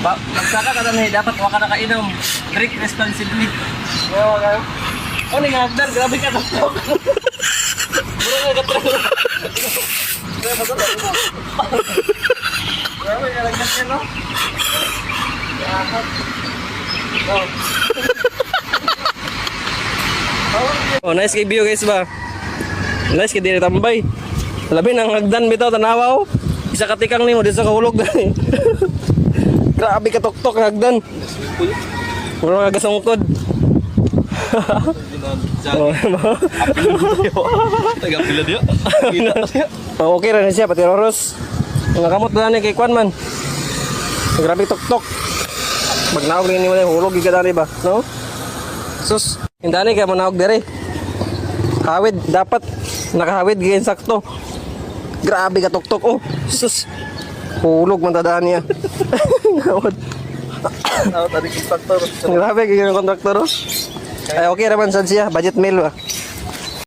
Magsaka ka na dapat waka na kainom. Drink responsibly. Oo, kayo. Oh, ni Hagdan, grabe ka to. Bro nga ka to. Grabe ka lang kasi, no? Oh, nice kay view guys ba? Nice kay diri tambay. Labi nang Hagdan bitaw tanawa oh. Isa ka tikang nimo di sa kahulog dali. Grabe ka tuktok Hagdan. Mura nga gasungkod. Tagapila dia. Oh, okay ra na siya pati Roros. Nga kamot na ni kay Kwan man. Grabe tuktok. Magnaog rin nimo hulog gyud dali ba, no? Sus, hindani kay manawag dire. Hawid dapat nakahawid gyud sakto. Grabe ka tuktok oh. Sus. Hulog man tadaan niya. Ngawad. Tadi kontraktor. Grabe gyud yung kontraktor oh. Ay okay ra man sad siya, budget meal ba.